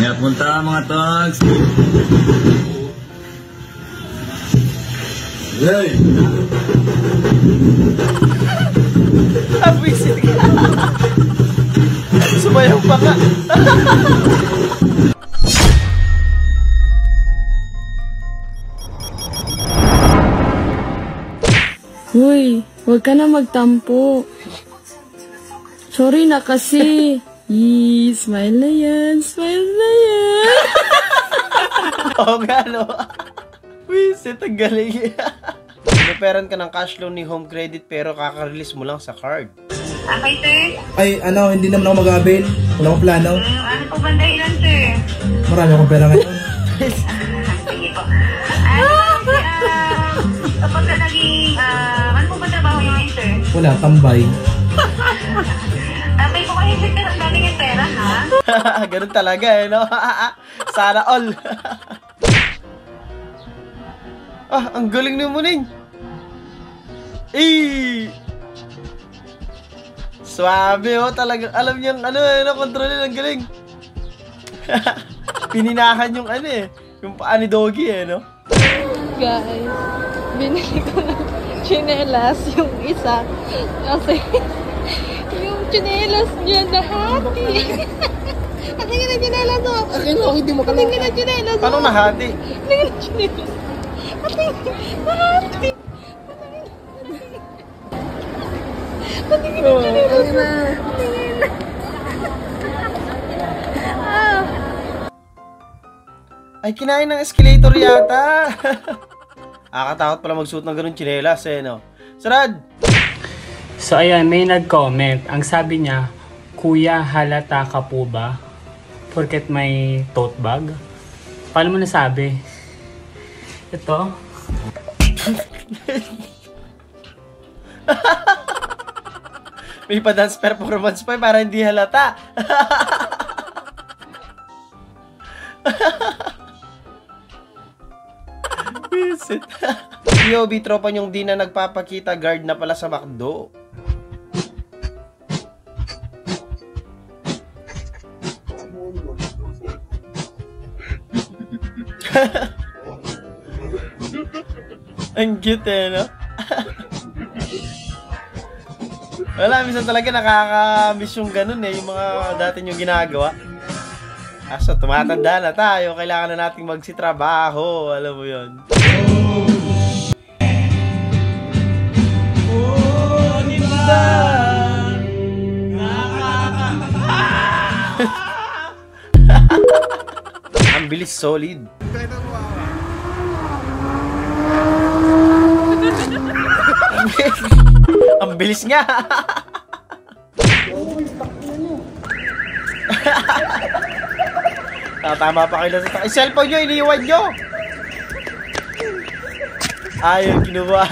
Ingat punta mga togs. Hey! Abwisit ka. Sumayaw pa ka. Uy, huwag ka na magtampo. Sorry na kasi. Yee, smile na yan, smile na yan. Oo nga, no? Wisit, ang galing. Pinaperan ka ng cash loan ni Home Credit pero kaka-release mo lang sa card. Okay, sir. Ay, ano, hindi naman ako mag-avail. Wala akong plano. Ano po ba dahilan, sir? Marami akong pera ngayon. Sige po. Kapag na naging, ano po ba trabaho niyo ngayon, sir? Wala, tambay. Tapay po kayo, sir, kasi natin yung pera, ha? Ganun talaga, eh, no? Sana all. Ang galing ni Muning. Swabe, oh, talagang alam niyang kontrolin, ang galing. Pininahan yung yung paa ni Doggy, no? Guys, binili ko ng chinelas yung isa. Kasi yung chinelas niya nahati. Kasi nga na chinelas mo. Akin mo, hindi mo Kasi nga na chinelas mo. Paano nahati? Kasi nga na chinelas. Kasi nahati. Patingin na chinelas mo. Ay, kinain ng escalator yata. Akatakot pala magsuot ng ganun chinelas, no? Sarad! So ayan, may nag-comment. Ang sabi niya, Kuya, halata ka po ba? Porket may tote bag? Paano mo nasabi? Ito? May pa-dance performance pa para hindi halata. Visit. POV tropa nyong di na nagpapakita, guard na pala sa McDo. Ang cute, no? Wala, minsan talaga nakaka-miss yung ganun, yung mga dati yung ginagawa. Kaso, tumatanda na tayo. Kailangan na nating magsitrabaho. Alam mo yun. Ang bilis, solid. Ang bilis nga. Tama pa kayo sa cellphone nyo, iniiwan nyo. Ayaw, kinuha.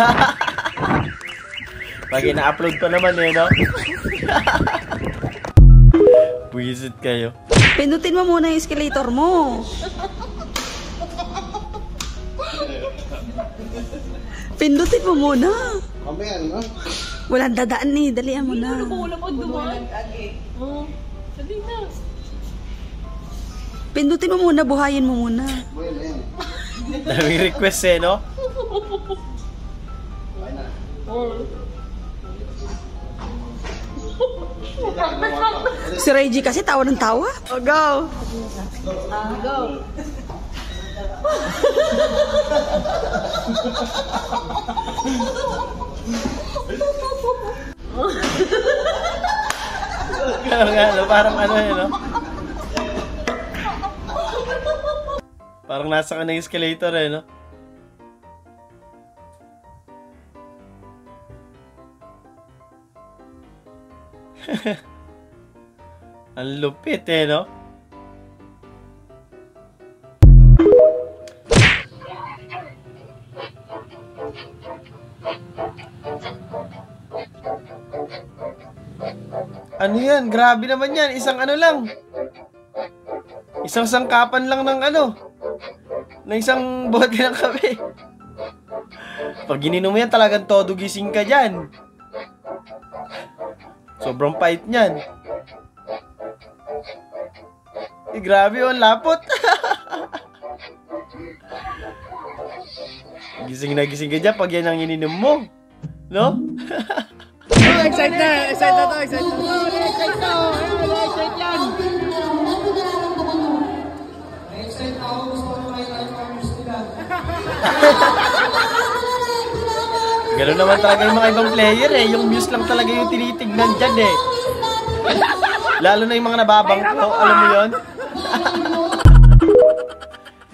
Pag ina-upload pa naman, no? Buisit kayo. Pindutin mo muna yung escalator mo. Pindutin mo muna. Walang dadaan ni, dalian mo na. Pindutin mo muna, buhayin mo muna. Daming request, no? Si Reggie kasi tawa ng tawa. Oh, go! Go. Parang no? Parang nasa ka ng escalator, no? Ang lupit, no? Ano yan? Grabe naman yan. Isang lang. Isang sangkapan lang ng ng isang bote ng kape. Pag ininom mo yan, talagang todo gising ka dyan. Sobrang pait niyan. Grabe yun, lapot. Gising na gising ka dyan pag yan ang ininom mo. No? Excited na to. Gano'n naman talaga yung mga ibang player eh. Yung muse lang talaga yung tinitignan dyan eh. Lalo na yung mga nababangko. Alam mo yun?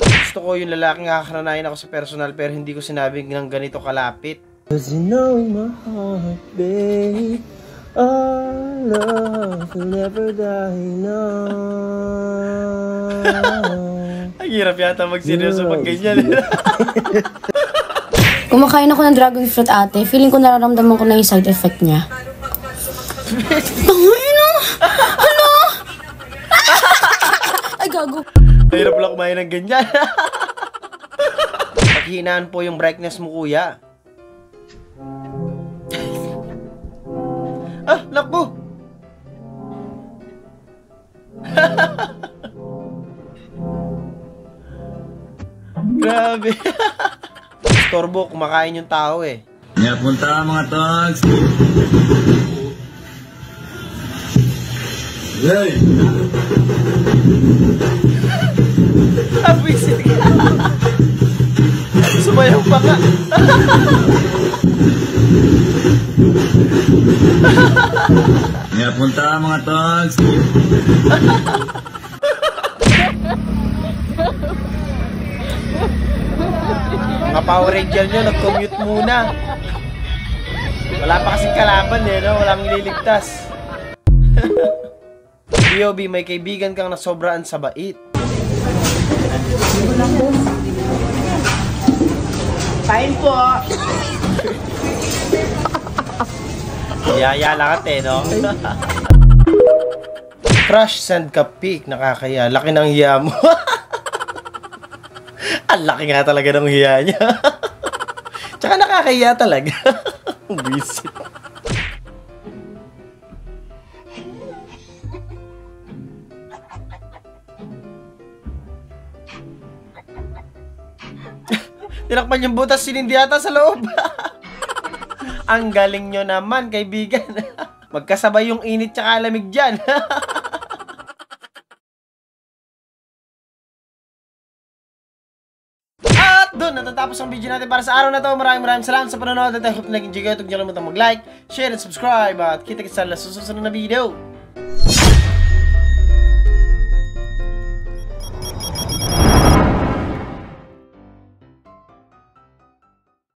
Gusto ko yung lalaking nakakaranayan ako sa personal pero hindi ko sinabing ng ganito kalapit. Cause you know in my heart, babe, our love will never die, no. Ang hirap yata magseryoso pag ganyan. Kumakain ako ng dragon fruit ate. Feeling ko nararamdaman ko na yung side effect niya. Ano? Ay, gago. Hirap lang kumain ng ganyan. Paghinaan po yung brightness mo, kuya. Ah, nakbo! Grabe. Storbo, kumakain yung tao eh. Punta mga togs. Hey! Abwisit ka. Sumayaw pa ka. Punta mga togs. Mga Power Ranger nyo, nag-commute muna. Wala pa kasing kalaban eh, no? Walang ililigtas. POB, may kaibigan kang nasobraan sa bait. Kain po. Yaya lakat eh, no? Crush, send ka pic. Nakakaya. Laki ng hiya mo. Ang laki nga talaga ng hiya niya. Tsaka nakakaya talaga. Visit. Tinakpan yung butas, sinindi yata sa loob. Ang galing nyo naman, kaibigan. Magkasabay yung init tsaka lamig dyan. At doon, natatapos ang video natin para sa araw na to. Maraming salamat sa panonood at I hope na nag-enjoy kayo. Huwag niyo kalimutan mag-like, share, and subscribe. At kita-kits sa susunod na video.